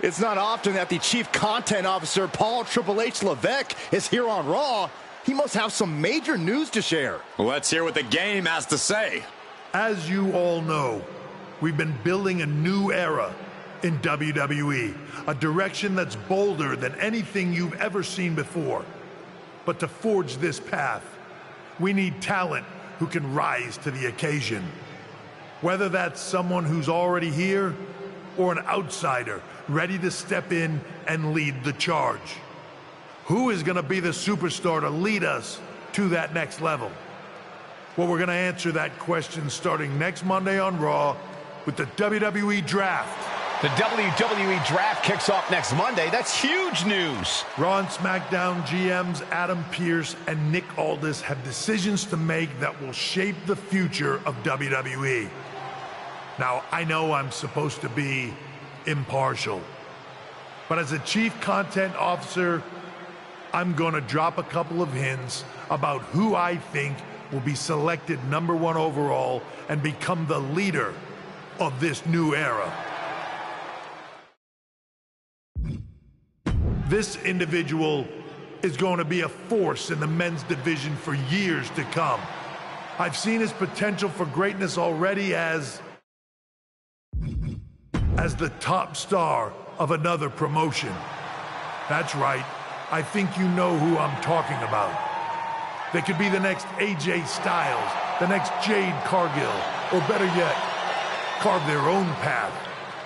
It's not often that the Chief Content Officer, Paul Triple H Levesque, is here on Raw. He must have some major news to share. Let's hear what the game has to say. As you all know, we've been building a new era in WWE, a direction that's bolder than anything you've ever seen before. But to forge this path, we need talent who can rise to the occasion. Whether that's someone who's already here or an outsider ready to step in and lead the charge. Who is going to be the superstar to lead us to that next level? Well, we're going to answer that question starting next Monday on Raw with the WWE Draft. The WWE Draft kicks off next Monday. That's huge news. Raw and SmackDown GMs Adam Pearce and Nick Aldis have decisions to make that will shape the future of WWE. Now, I know I'm supposed to be impartial, but as a Chief Content Officer, I'm going to drop a couple of hints about who I think will be selected #1 overall and become the leader of this new era. This individual is going to be a force in the men's division for years to come. I've seen his potential for greatness already as the top star of another promotion. That's right, I think you know who I'm talking about. They could be the next AJ Styles, the next Jade Cargill, or better yet, carve their own path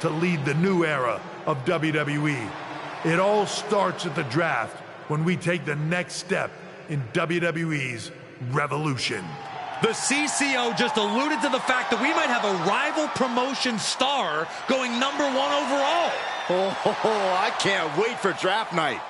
to lead the new era of WWE. It all starts at the draft when we take the next step in WWE's revolution. The CCO just alluded to the fact that we might have a rival promotion star going #1 overall. Oh, I can't wait for draft night.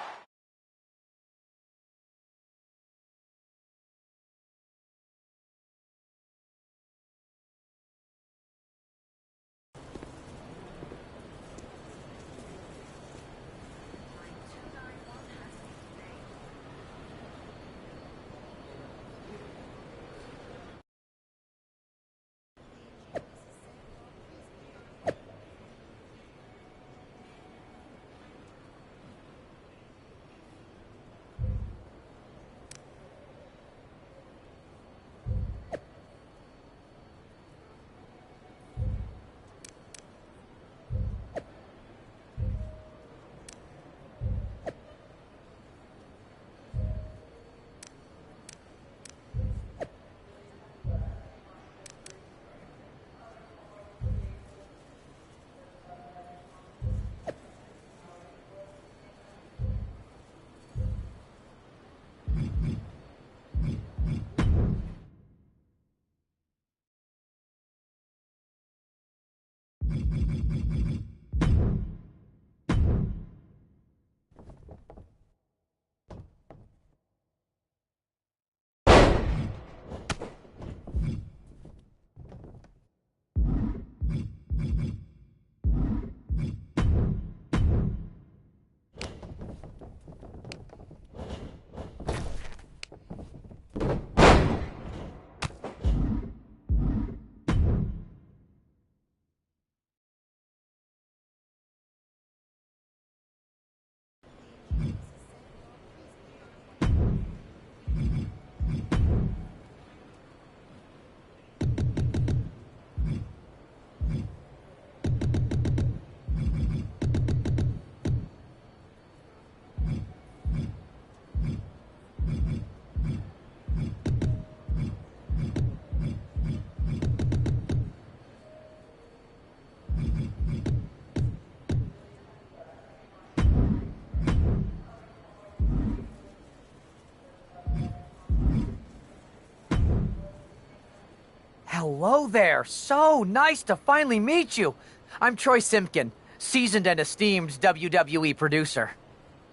Hello there. So nice to finally meet you. I'm Troy Simpkin, seasoned and esteemed WWE producer.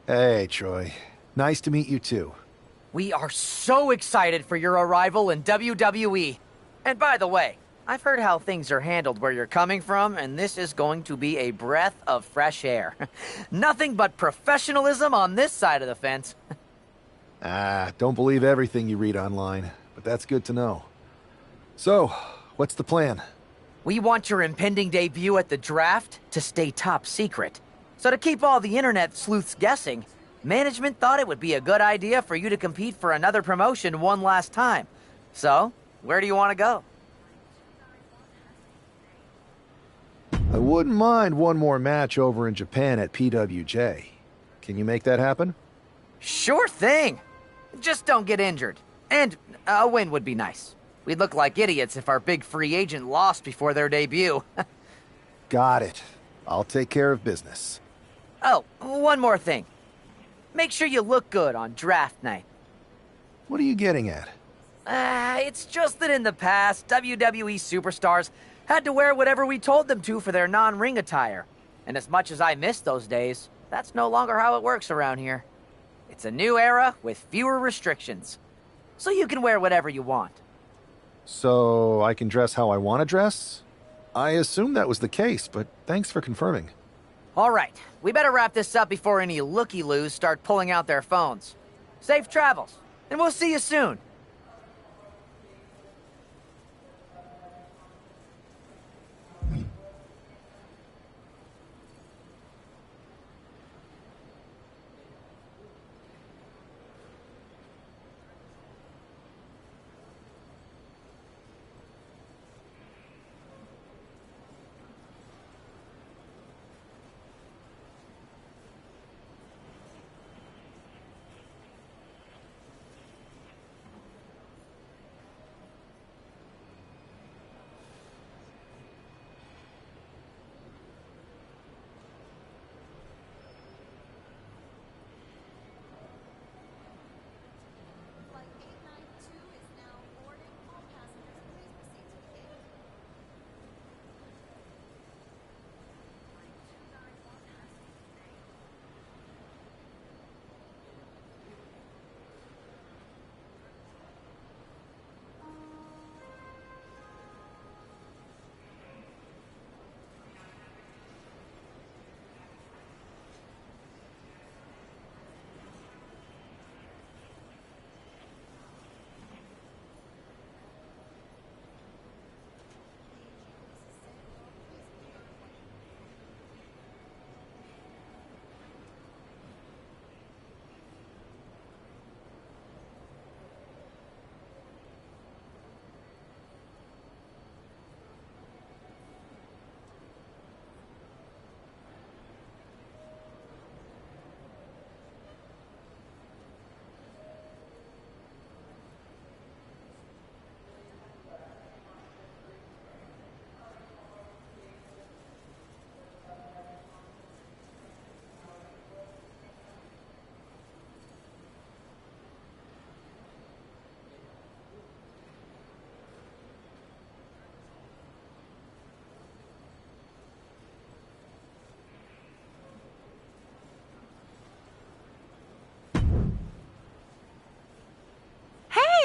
Hey, Troy. Nice to meet you, too. We are so excited for your arrival in WWE. And by the way, I've heard how things are handled where you're coming from, and this is going to be a breath of fresh air. Nothing but professionalism on this side of the fence. Don't believe everything you read online, but that's good to know. So, what's the plan? We want your impending debut at the draft to stay top secret. So to keep all the internet sleuths guessing, management thought it would be a good idea for you to compete for another promotion one last time. So, where do you want to go? I wouldn't mind one more match over in Japan at PWJ. Can you make that happen? Sure thing! Just don't get injured. And a win would be nice. We'd look like idiots if our big free agent lost before their debut. Got it. I'll take care of business. Oh, one more thing. Make sure you look good on draft night. What are you getting at? It's just that in the past, WWE superstars had to wear whatever we told them to for their non-ring attire. And as much as I miss those days, that's no longer how it works around here. It's a new era with fewer restrictions. So you can wear whatever you want. So I can dress how I want to dress? I assumed that was the case, but thanks for confirming. All right, we better wrap this up before any looky-loos start pulling out their phones. Safe travels, and we'll see you soon.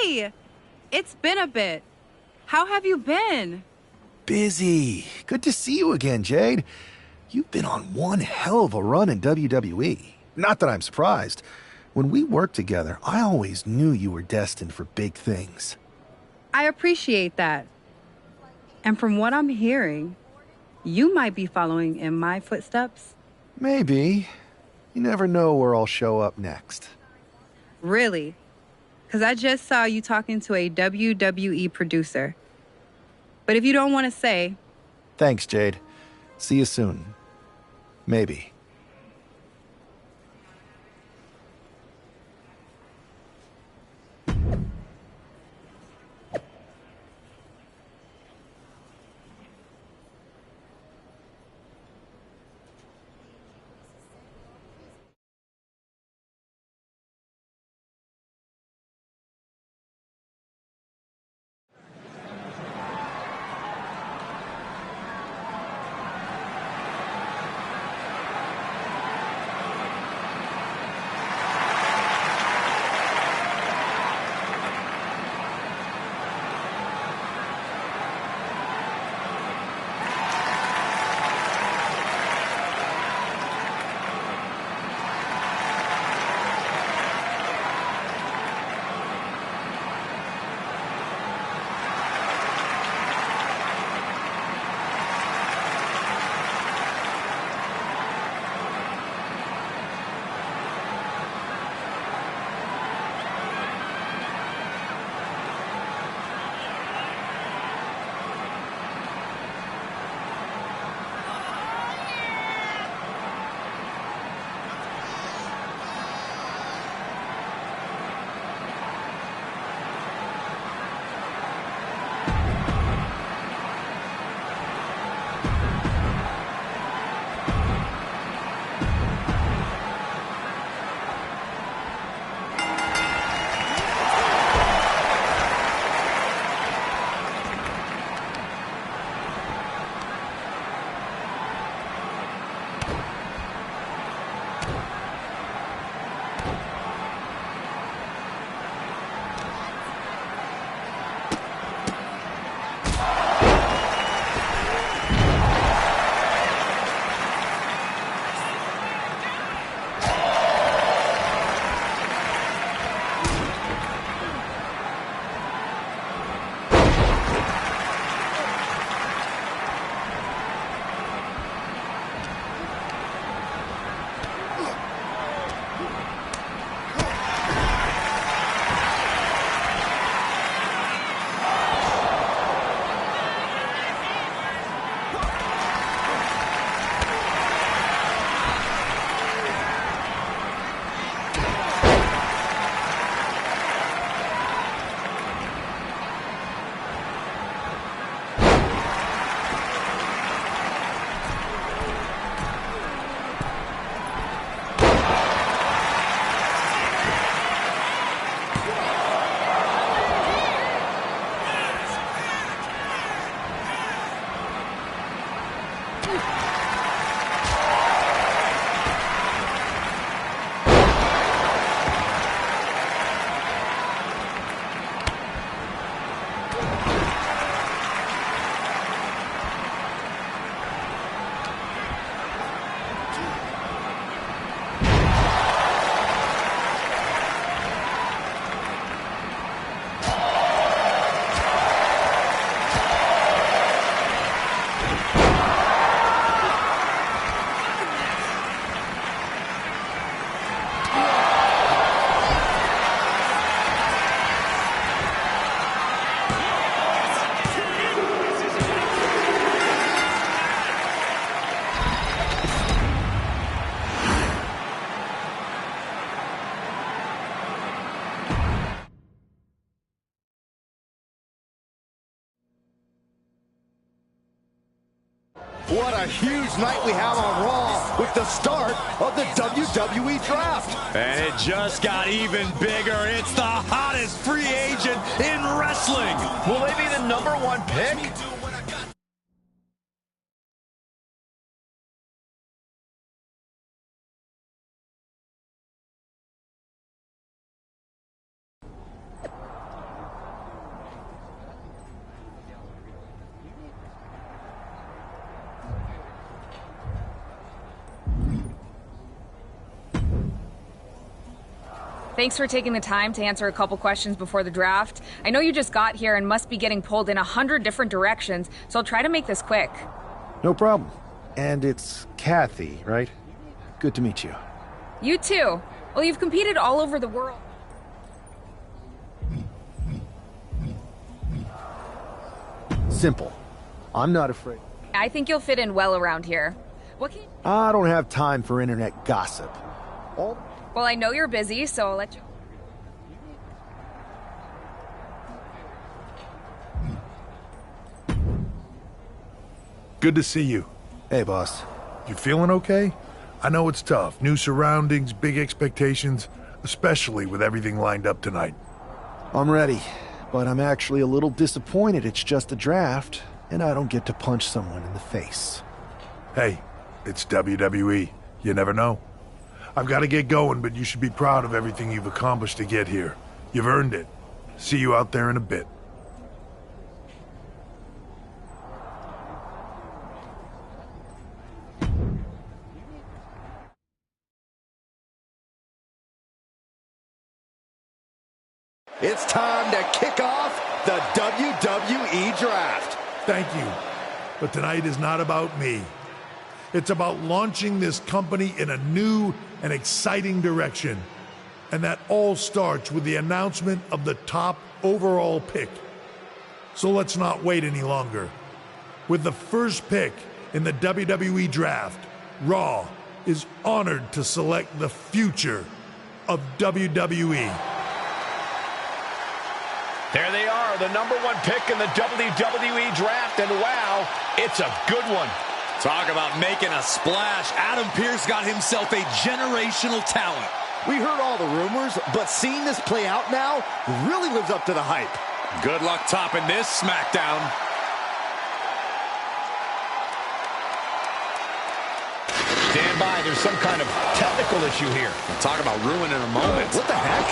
Hey, it's been a bit. How have you been? Busy. Good to see you again, Jade. You've been on one hell of a run in WWE. Not that I'm surprised. When we worked together, I always knew you were destined for big things. I appreciate that. And from what I'm hearing, you might be following in my footsteps. Maybe. You never know where I'll show up next. Really? Because I just saw you talking to a WWE producer. But if you don't want to say... Thanks, Jade. See you soon. Maybe. What a huge night we have on Raw with the start of the WWE Draft. And it just got even bigger. It's the hottest free agent in wrestling. Will they be the #1 pick? Thanks for taking the time to answer a couple questions before the draft. I know you just got here and must be getting pulled in 100 different directions, so I'll try to make this quick. No problem. And it's Kathy, right? Good to meet you. You too. Well, you've competed all over the world. Simple. I'm not afraid. I think you'll fit in well around here. What can you... I don't have time for internet gossip. All... Well, I know you're busy, so I'll let you... Good to see you. Hey, boss. You feeling okay? I know it's tough. New surroundings, big expectations, especially with everything lined up tonight. I'm ready, but I'm actually a little disappointed it's just a draft, and I don't get to punch someone in the face. Hey, it's WWE. You never know. I've got to get going, but you should be proud of everything you've accomplished to get here. You've earned it. See you out there in a bit. It's time to kick off the WWE Draft. Thank you. But tonight is not about me. It's about launching this company in a new and exciting direction. And that all starts with the announcement of the top overall pick. So let's not wait any longer. With the first pick in the WWE Draft, Raw is honored to select the future of WWE. There they are, the #1 pick in the WWE Draft, and wow, it's a good one. Talk about making a splash. Adam Pearce got himself a generational talent. We heard all the rumors, but seeing this play out now really lives up to the hype. Good luck topping this SmackDown. Stand by, there's some kind of technical issue here. Talk about ruining a moment. What the heck?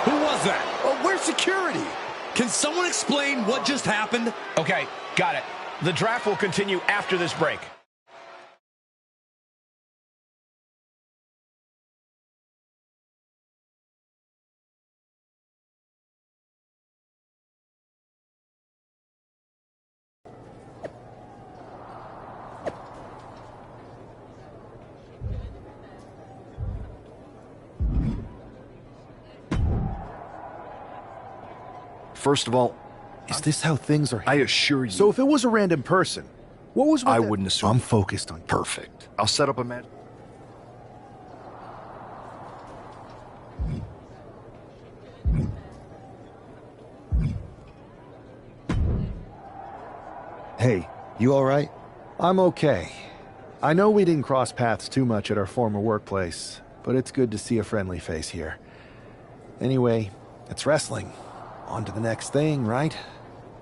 Who was that? Where's security? Can someone explain what just happened? Okay, got it. The draft will continue after this break. First of all, is this how things are? I assure you. So if it was a random person, what was with I that? wouldn't assume. I'm focused on Perfect. I'll set up a match. Hey, you all right? I'm okay. I know we didn't cross paths too much at our former workplace, but it's good to see a friendly face here. Anyway, it's wrestling. On to the next thing, right?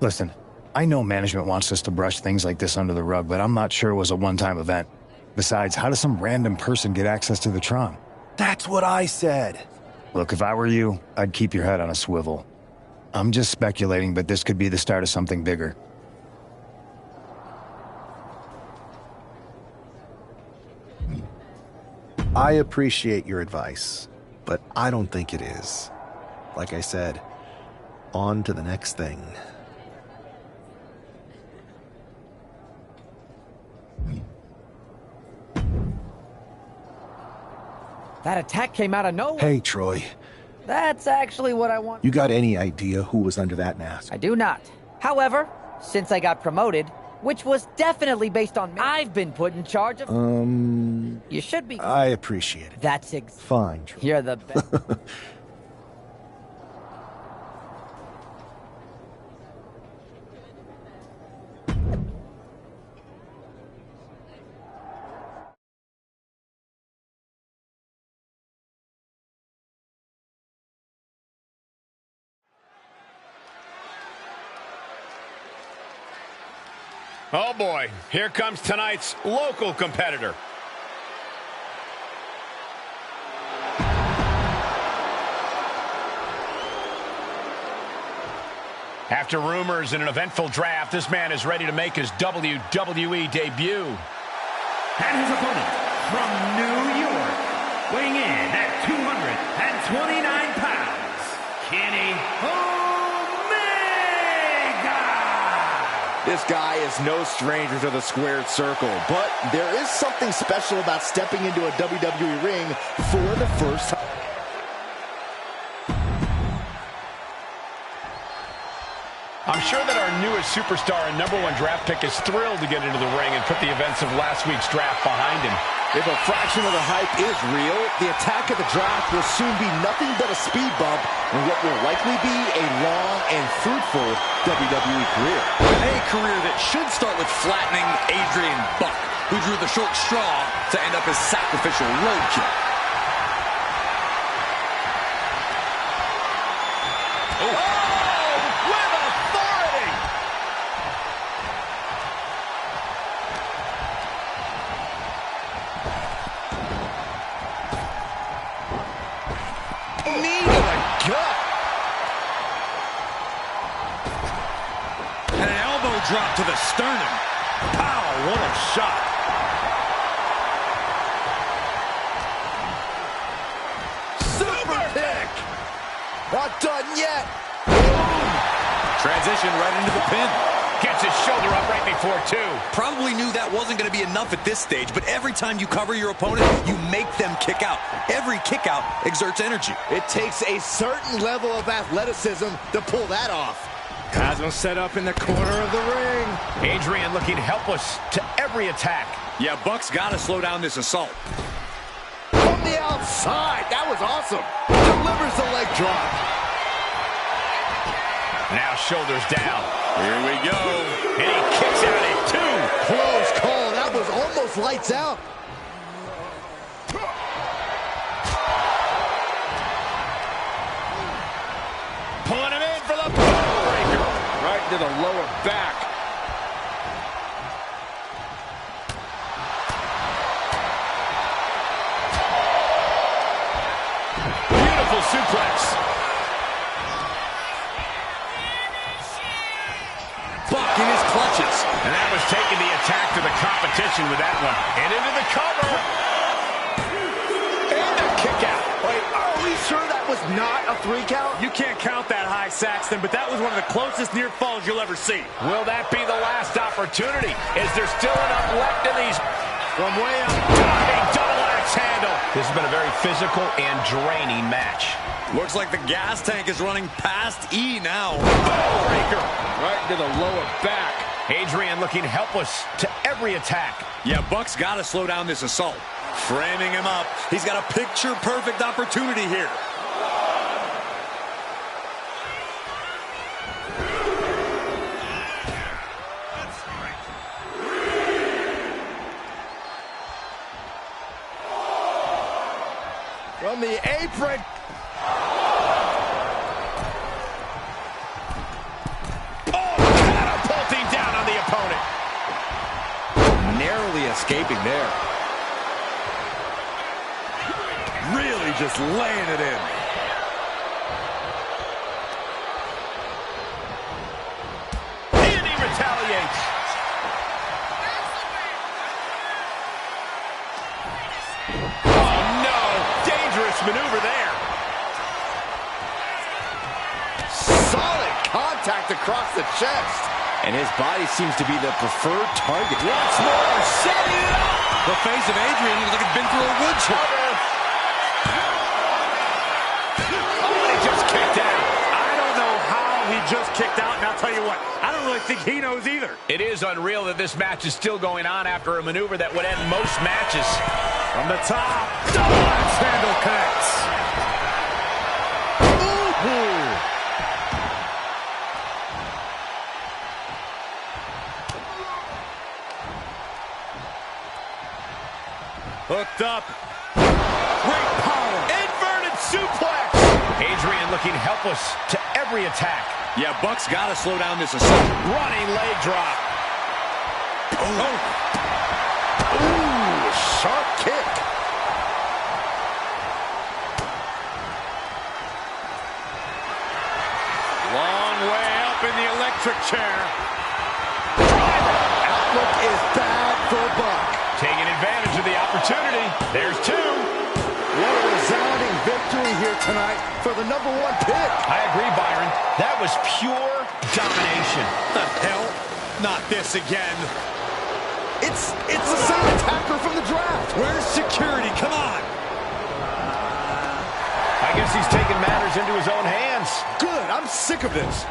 Listen, I know management wants us to brush things like this under the rug, but I'm not sure it was a one-time event. Besides, how does some random person get access to the Tron? That's what I said. Look, if I were you, I'd keep your head on a swivel. I'm just speculating, but this could be the start of something bigger. I appreciate your advice, but I don't think it is. Like I said, on to the next thing. That attack came out of nowhere. Hey, Troy. That's actually what I want. You got any idea who was under that mask? I do not. However, since I got promoted, which was definitely based on me, I've been put in charge of... You should be... I appreciate it. That's Fine, Troy. You're the best. Oh boy, here comes tonight's local competitor. After rumors and an eventful draft, this man is ready to make his WWE debut. And his opponent from New York, weighing in at 229 pounds, Kenny Omega! This guy is no stranger to the squared circle, but there is something special about stepping into a WWE ring for the first time. I'm sure that our newest superstar and #1 draft pick is thrilled to get into the ring and put the events of last week's draft behind him. If a fraction of the hype is real, the attack of the draft will soon be nothing but a speed bump in what will likely be a long and fruitful WWE career. A career that should start with flattening Adrian Buck, who drew the short straw to end up as sacrificial roadkill. Drop to the sternum. Pow, what a shot. Super kick. Not done yet. Transition right into the pin. Gets his shoulder up right before two. Probably knew that wasn't going to be enough at this stage, but every time you cover your opponent, you make them kick out. Every kick out exerts energy. It takes a certain level of athleticism to pull that off. Cosmo set up in the corner of the ring. Adrian looking helpless to every attack. Yeah, Buck's got to slow down this assault. From the outside, that was awesome. Delivers the leg drop. Now shoulders down. Here we go. And he kicks out at two. Close call. That was almost lights out. Pulling him in for the breaker. Right to the lower back. Beautiful suplex. Buck in his clutches. And that was taking the attack to the competition with that one. And into the cover. And a kick out. Wait, are we sure that was not a 3 count? You can't count that high, Saxton, but that was one of the closest near falls you'll ever see. Will that be the last opportunity? Is there still enough left in these? From way up. Diving double axe handle. This has been a very physical and draining match. Looks like the gas tank is running past E now. Breaker. Right to the lower back. Adrian looking helpless to every attack. Yeah, Buck's got to slow down this assault. Framing him up. He's got a picture-perfect opportunity here. From the apron. Oh, catapulting down on the opponent. Narrowly escaping there. Really just laying it in. And he retaliates. Oh, no. Dangerous maneuver there. Solid contact across the chest. And his body seems to be the preferred target. Once more, setting it up. The face of Adrian looks like it's been through a wood chip. Just kicked out, and I'll tell you what, I don't really think he knows either. It is unreal that this match is still going on after a maneuver that would end most matches. From the top, double axe handle connects. Hooked up. Great power. Inverted suplex. Adrian looking helpless to every attack. Yeah, Buck's got to slow down this assault. Running leg drop. Ooh, sharp kick. Long way up in the electric chair. Outlook is bad for Buck. Taking advantage of the opportunity. There's two. What a resounding victory here tonight for the #1 pick. I agree, Byron. That was pure domination. The hell? Not this again. It's the same attacker from the draft. Where's security? Come on. I guess he's taking matters into his own hands. Good. I'm sick of this.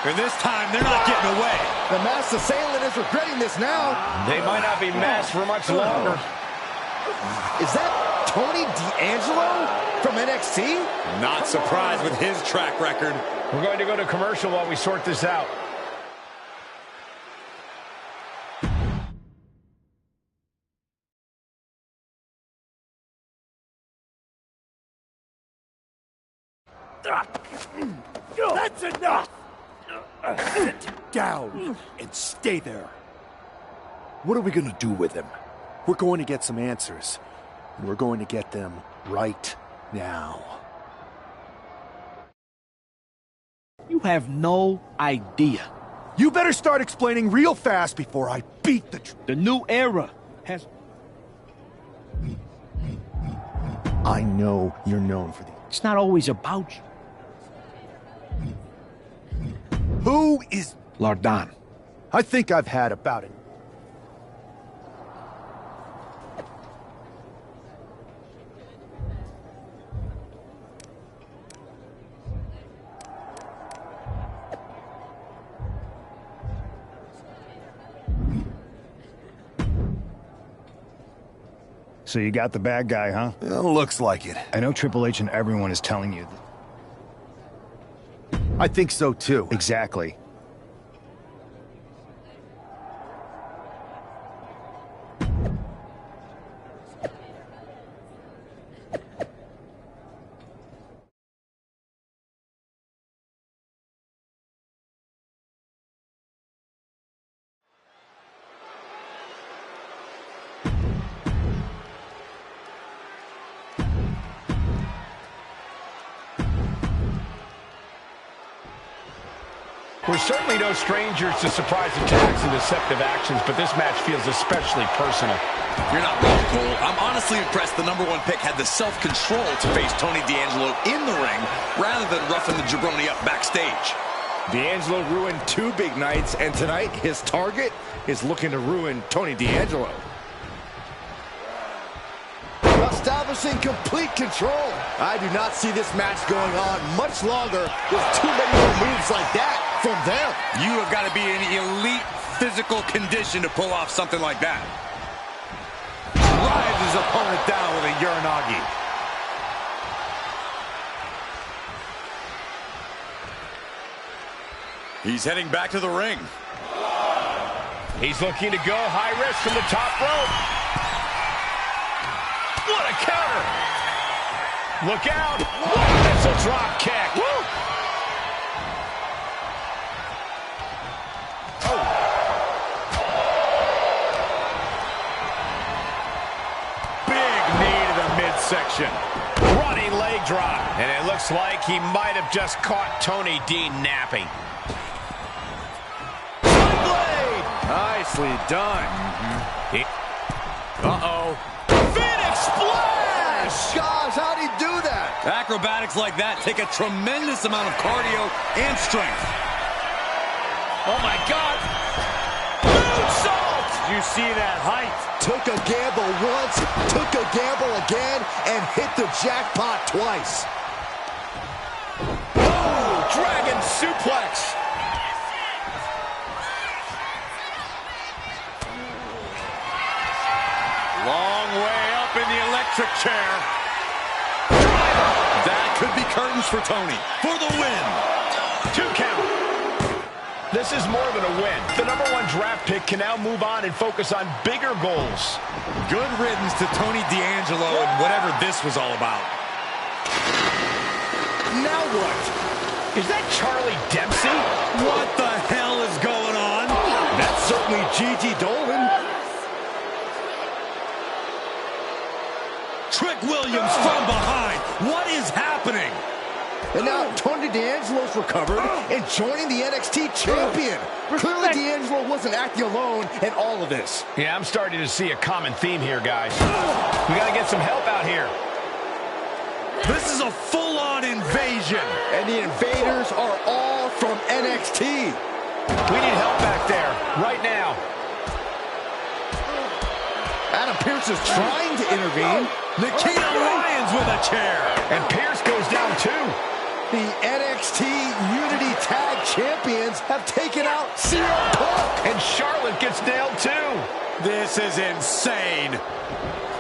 And this time, they're not getting away. The masked assailant is regretting this now. They might not be masked for much longer. Is that Tony D'Angelo from NXT? Not surprised with his track record. We're going to go to commercial while we sort this out. That's enough! Sit down and stay there. What are we going to do with him? We're going to get some answers, and we're going to get them right now. You have no idea. You better start explaining real fast before I beat the new era has... I know you're known for the... It's not always about you. Who is... Lardan. I think I've had about it. So you got the bad guy, huh? Looks like it. I know Triple H and everyone is telling you that. I think so, too. Exactly. We're certainly no strangers to surprise attacks and deceptive actions, but this match feels especially personal. You're not wrong, Cole. I'm honestly impressed the #1 pick had the self-control to face Tony D'Angelo in the ring rather than roughing the jabroni up backstage. D'Angelo ruined 2 big nights, and tonight his target is looking to ruin Tony D'Angelo. Establishing complete control. I do not see this match going on much longer with too many more moves like that from them. You have got to be in elite physical condition to pull off something like that. Drives his opponent down with a Uranagi. He's heading back to the ring. He's looking to go high risk from the top rope. What a counter! Look out! That's a drop kick. Woo! Oh! Big knee to the midsection. Running leg drop. And it looks like he might have just caught Tony D napping. Blade! Nicely done. Uh-oh. Splash! Gosh, how'd he do that? Acrobatics like that take a tremendous amount of cardio and strength. Oh, my God. Moonsault! You see that height? Took a gamble once, took a gamble again, and hit the jackpot twice. Oh, dragon suplex. Long way up in the electric chair. That could be curtains for Tony. For the win. 2 count. This is more than a win. The #1 draft pick can now move on and focus on bigger goals. Good riddance to Tony D'Angelo and whatever this was all about. Now what? Is that Charlie Dempsey? What the hell is going on? That certainly Gigi Dolan. Trick Williams from behind. What is happening? And now Tony D'Angelo's recovered and joining the NXT champion. Clearly D'Angelo wasn't acting alone in all of this. Yeah, I'm starting to see a common theme here, guys. We got to get some help out here. This is a full-on invasion. And the invaders are all from NXT. We need help back there, right now. Adam Pearce is trying to intervene. Nikita Lyons with a chair. And Pearce goes down too. The NXT Unity Tag Champions have taken out CM Punk. And Charlotte gets nailed too. This is insane.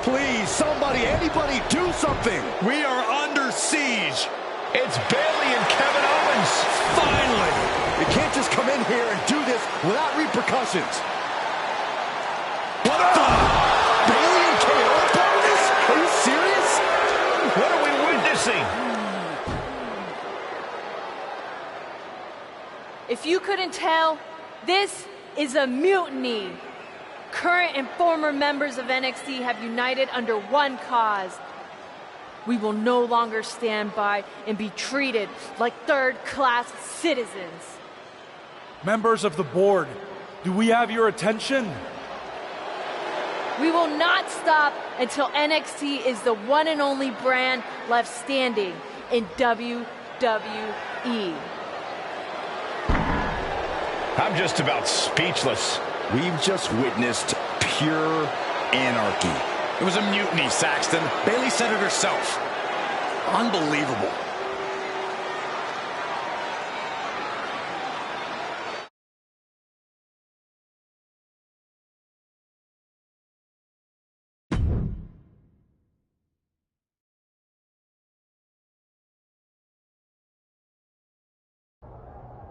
Please, somebody, anybody, do something. We are under siege. It's Bayley and Kevin Owens. Finally. You can't just come in here and do this without repercussions. What the? Bayley and KO are part of this? Are you serious? What are we witnessing? If you couldn't tell, this is a mutiny. Current and former members of NXT have united under one cause. We will no longer stand by and be treated like third-class citizens. Members of the board, do we have your attention? We will not stop until NXT is the one and only brand left standing in WWE. I'm just about speechless. We've just witnessed pure anarchy. It was a mutiny, Saxton. Bayley said it herself. Unbelievable.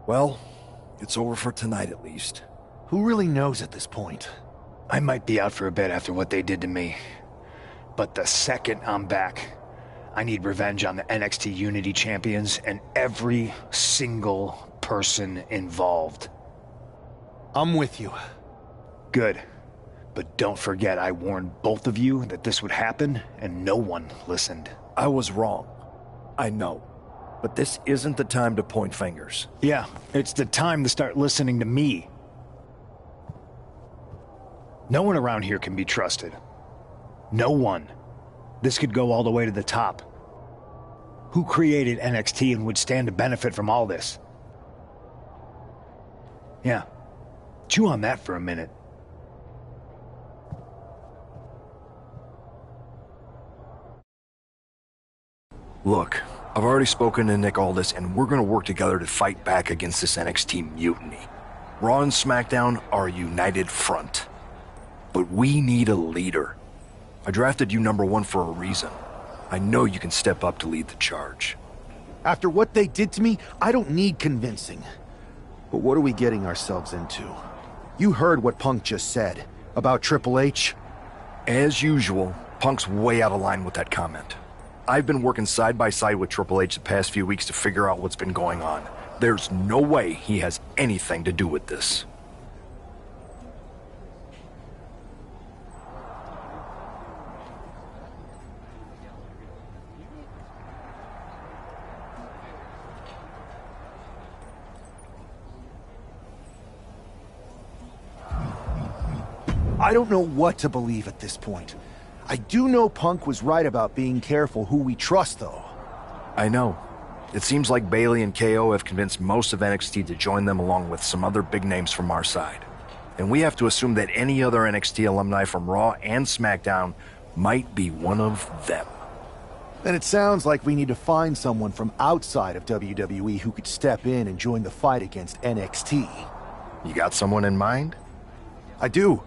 Well, it's over for tonight at least. Who really knows at this point? I might be out for a bit after what they did to me. But the second I'm back, I need revenge on the NXT Unity Champions and every single person involved. I'm with you. Good. But don't forget I warned both of you that this would happen, and no one listened. I was wrong. I know. But this isn't the time to point fingers. Yeah, it's the time to start listening to me. No one around here can be trusted. No one. This could go all the way to the top. Who created NXT and would stand to benefit from all this? Yeah. Chew on that for a minute. Look, I've already spoken to Nick Aldis, and we're going to work together to fight back against this NXT mutiny. Raw and SmackDown are a united front. But we need a leader. I drafted you #1 for a reason. I know you can step up to lead the charge. After what they did to me, I don't need convincing. But what are we getting ourselves into? You heard what Punk just said about Triple H. As usual, Punk's way out of line with that comment. I've been working side by side with Triple H the past few weeks to figure out what's been going on. There's no way he has anything to do with this. I don't know what to believe at this point. I do know Punk was right about being careful who we trust, though. I know. It seems like Bayley and KO have convinced most of NXT to join them along with some other big names from our side. And we have to assume that any other NXT alumni from Raw and SmackDown might be one of them. Then it sounds like we need to find someone from outside of WWE who could step in and join the fight against NXT. You got someone in mind? I do.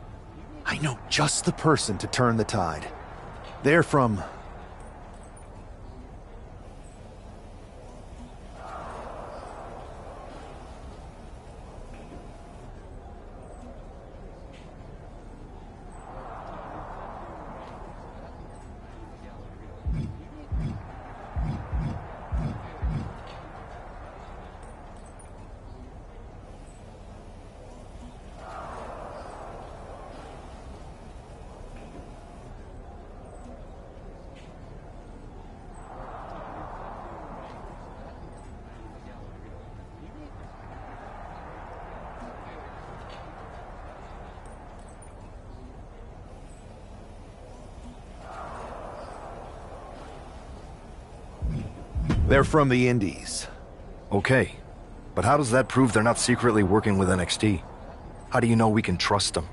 I know just the person to turn the tide. They're from... They're from the Indies. Okay, but how does that prove they're not secretly working with NXT? How do you know we can trust them?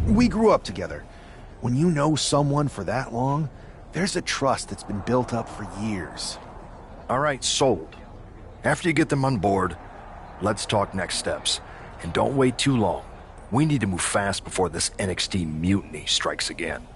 We grew up together. When you know someone for that long, there's a trust that's been built up for years. All right, sold. After you get them on board, let's talk next steps. And don't wait too long. We need to move fast before this NXT mutiny strikes again.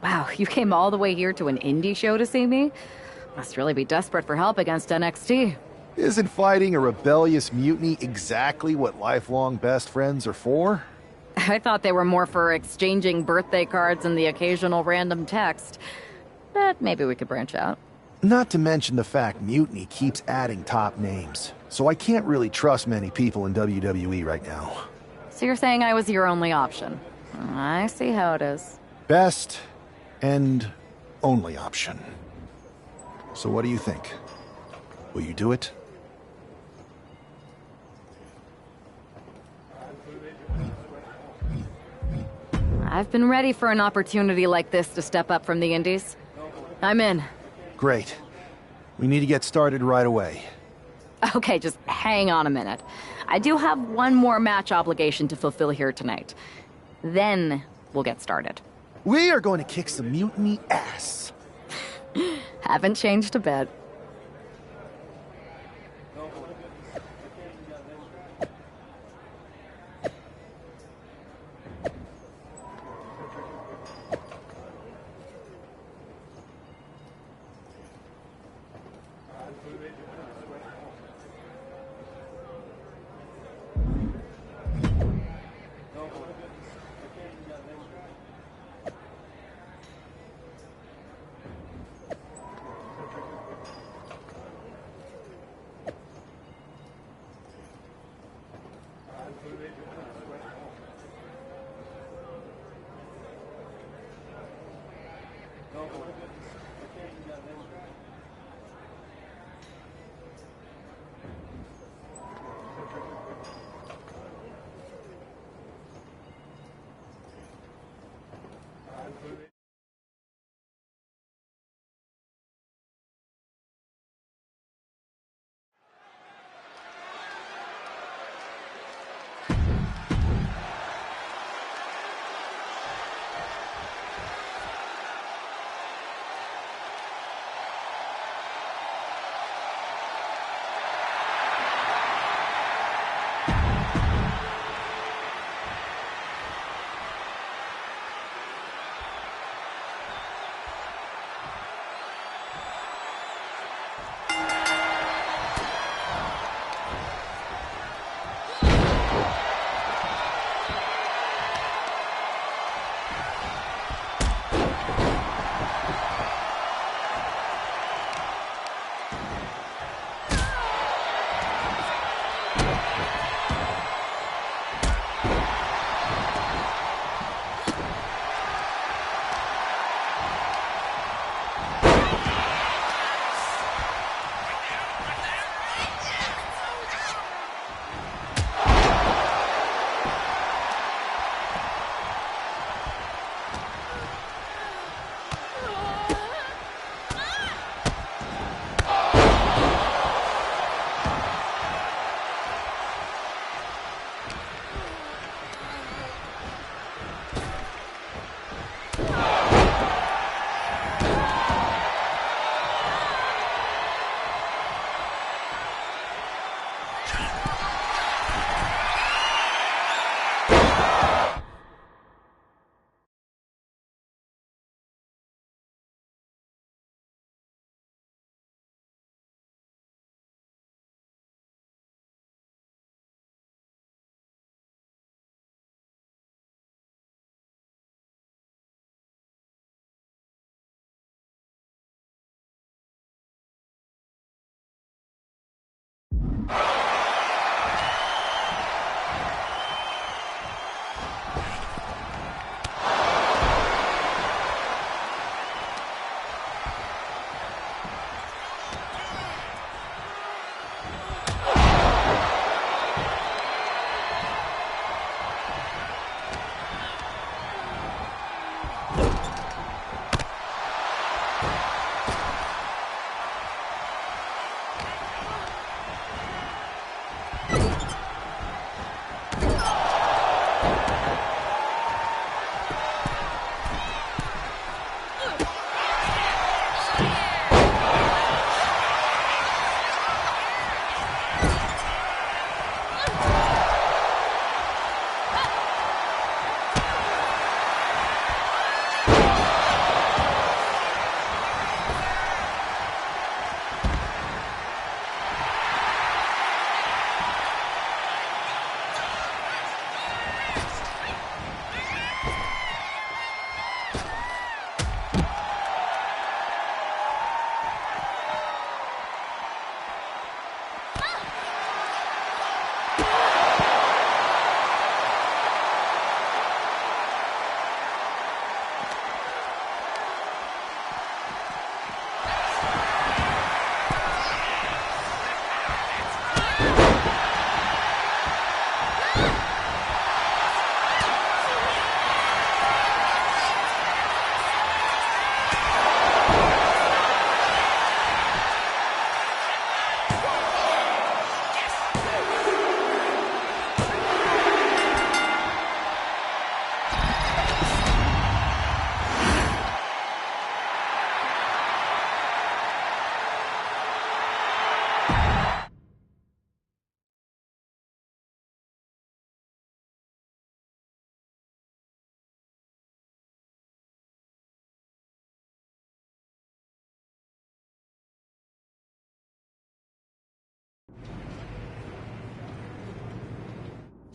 Wow, you came all the way here to an indie show to see me? Must really be desperate for help against NXT. Isn't fighting a rebellious mutiny exactly what lifelong best friends are for? I thought they were more for exchanging birthday cards and the occasional random text. But maybe we could branch out. Not to mention the fact Mutiny keeps adding top names, so I can't really trust many people in WWE right now. So you're saying I was your only option? I see how it is. Best and only option. So what do you think? Will you do it? I've been ready for an opportunity like this to step up from the indies. I'm in. Great. We need to get started right away. Okay, just hang on a minute. I do have one more match obligation to fulfill here tonight. Then we'll get started. We are going to kick some mutiny ass. Haven't changed a bit.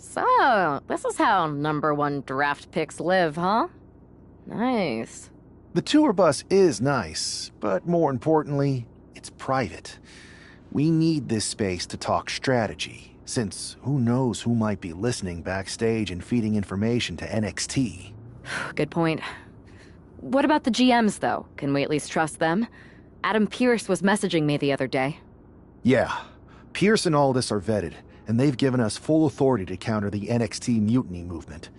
So, this is how #1 draft picks live, huh? Nice. The tour bus is nice, but more importantly, it's private. We need this space to talk strategy, since who knows who might be listening backstage and feeding information to NXT. Good point. What about the GMs, though? Can we at least trust them? Adam Pearce was messaging me the other day. Yeah, Pierce and Aldis are vetted, and they've given us full authority to counter the NXT mutiny movement.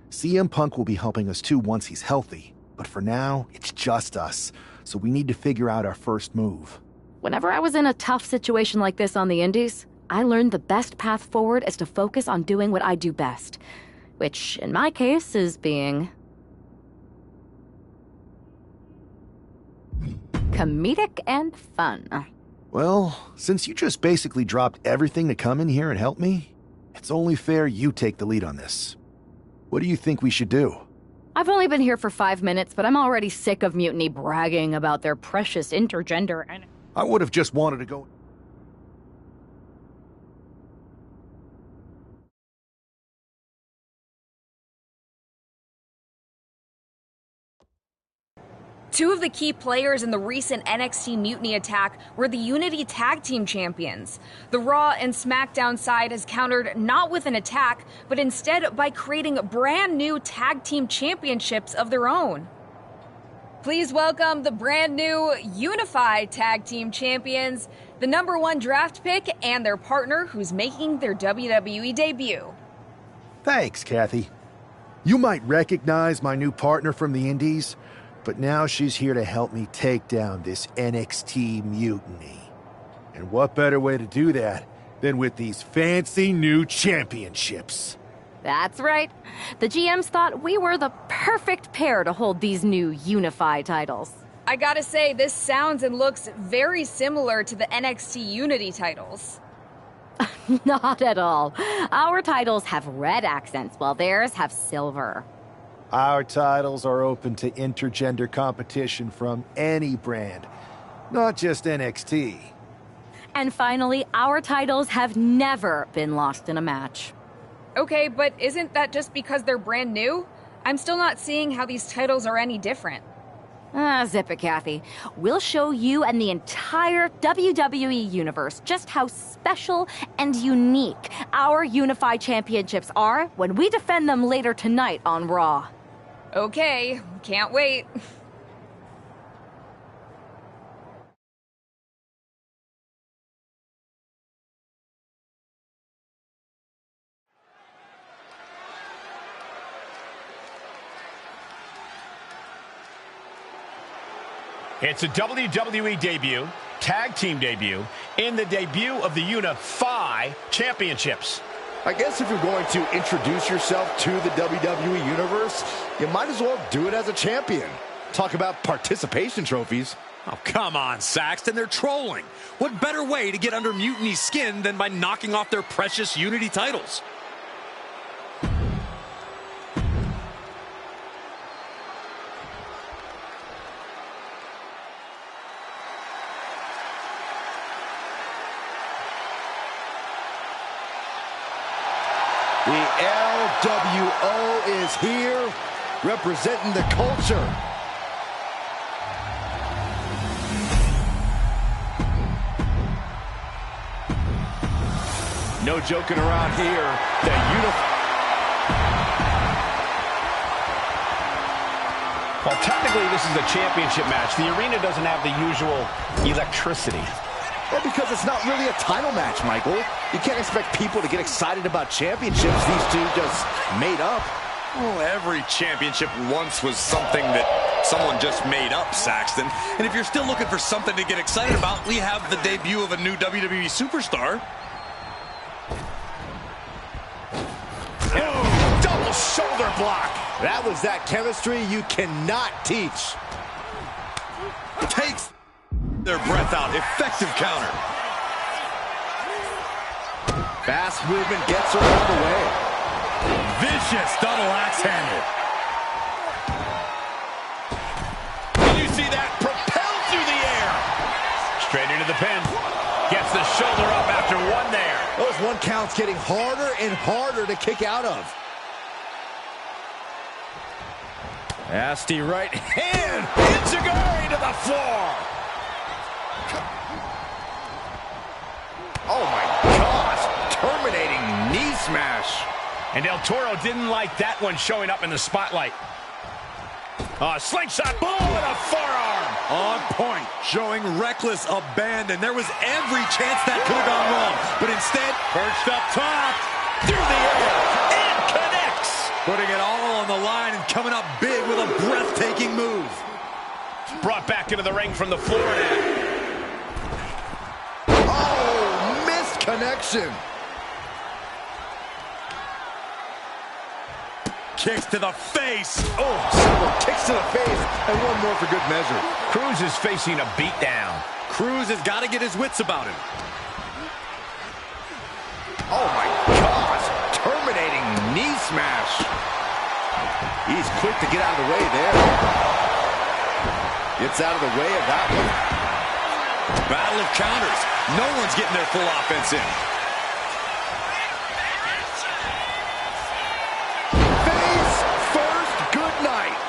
CM Punk will be helping us too once he's healthy, but for now, it's just us, so we need to figure out our first move. Whenever I was in a tough situation like this on the Indies, I learned the best path forward is to focus on doing what I do best, which, in my case, is being comedic and fun. Well, since you just basically dropped everything to come in here and help me, it's only fair you take the lead on this. What do you think we should do? I've only been here for 5 minutes, but I'm already sick of Mutiny bragging about their precious intergender and... I would have just wanted to go... Two of the key players in the recent NXT Mutiny attack were the Unity Tag Team Champions. The Raw and SmackDown side has countered not with an attack, but instead by creating brand new Tag Team Championships of their own. Please welcome the brand new Unified Tag Team Champions, the #1 draft pick, and their partner who's making their WWE debut. Thanks, Kathy. You might recognize my new partner from the Indies, but now she's here to help me take down this NXT mutiny. And what better way to do that than with these fancy new championships? That's right. The GMs thought we were the perfect pair to hold these new Unified titles. I gotta say, this sounds and looks very similar to the NXT Unity titles. Not at all. Our titles have red accents, while theirs have silver. Our titles are open to intergender competition from any brand, not just NXT. And finally, our titles have never been lost in a match. Okay, but isn't that just because they're brand new? I'm still not seeing how these titles are any different. Zip it, Kathy. We'll show you and the entire WWE universe just how special and unique our Unified Championships are when we defend them later tonight on Raw. Okay, can't wait. It's a WWE debut, tag team debut, in the debut of the Unify Championships. I guess if you're going to introduce yourself to the WWE Universe, you might as well do it as a champion. Talk about participation trophies. Oh, come on, Saxton. They're trolling. What better way to get under Mutiny's skin than by knocking off their precious Unity titles? The LWO is here, representing the culture. No joking around here. The Well, technically, this is a championship match. The arena doesn't have the usual electricity. Well, because it's not really a title match, Michael. You can't expect people to get excited about championships these two just made up. Well, every championship once was something that someone just made up, Saxton. And if you're still looking for something to get excited about, we have the debut of a new WWE superstar. Oh, double shoulder block. That was that chemistry you cannot teach. Takes their breath out. Effective counter. Fast movement gets her out of the way. Vicious double axe handle. Did you see that? Propelled through the air. Straight into the pin. Gets the shoulder up after one there. Those one count's getting harder and harder to kick out of. Nasty right hand. Enziguri to the floor. Oh my gosh. Terminating knee smash. And Del Toro didn't like that one showing up in the spotlight. Slingshot, boom, and a forearm. On point, showing reckless abandon. There was every chance that could have gone wrong, but instead, Perched up top, through the air, and connects. putting it all on the line and coming up big with a breathtaking move. Brought back into the ring from the floor now. Oh, missed connection. Kicks to the face. Oh, several kicks to the face, and one more for good measure. Cruz is facing a beatdown. Cruz has got to get his wits about him. Oh my gosh. Terminating knee smash. He's quick to get out of the way there. Gets out of the way of that one. Battle of counters. No one's getting their full offense in. Face first, good night.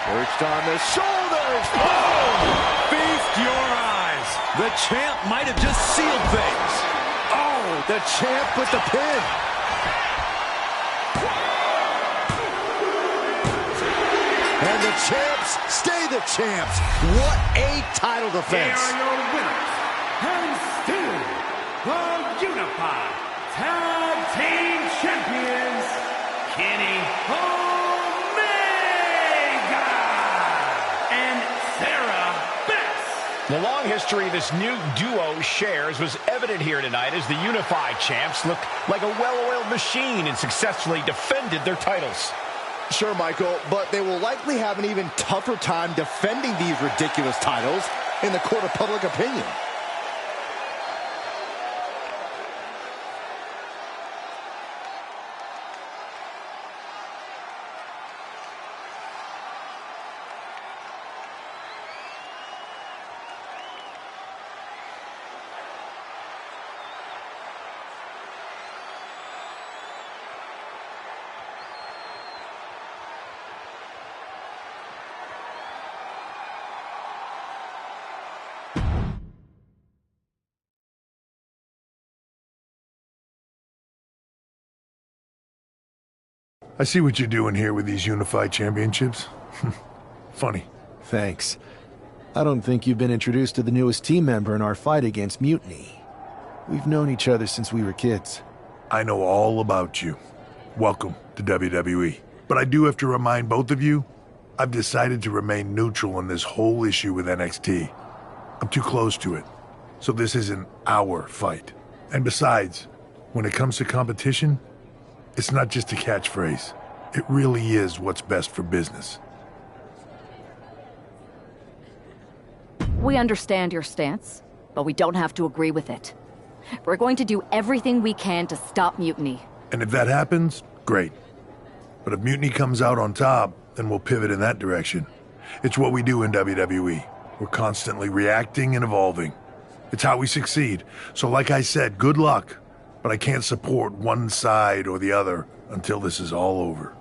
Perched on the shoulders. Oh! Feast your eyes. The champ might have just sealed things. Oh, the champ with the pin. And the champs stay the champs. What a title defense. Here are your winners, and still the Unified Tag Team Champions, Kenny Omega and Sarah Bess. The long history this new duo shares was evident here tonight as the Unified Champs looked like a well-oiled machine and successfully defended their titles. Sure, Michael, but they will likely have an even tougher time defending these ridiculous titles in the court of public opinion. I see what you're doing here with these Unified Championships. Funny. Thanks. I don't think you've been introduced to the newest team member in our fight against Mutiny. We've known each other since we were kids. I know all about you. Welcome to WWE. But I do have to remind both of you, I've decided to remain neutral on this whole issue with NXT. I'm too close to it. So this isn't our fight. And besides, when it comes to competition, it's not just a catchphrase. It really is what's best for business. We understand your stance, but we don't have to agree with it. We're going to do everything we can to stop Mutiny. And if that happens, great. But if Mutiny comes out on top, then we'll pivot in that direction. It's what we do in WWE. We're constantly reacting and evolving. It's how we succeed. So like I said, good luck. But I can't support one side or the other until this is all over.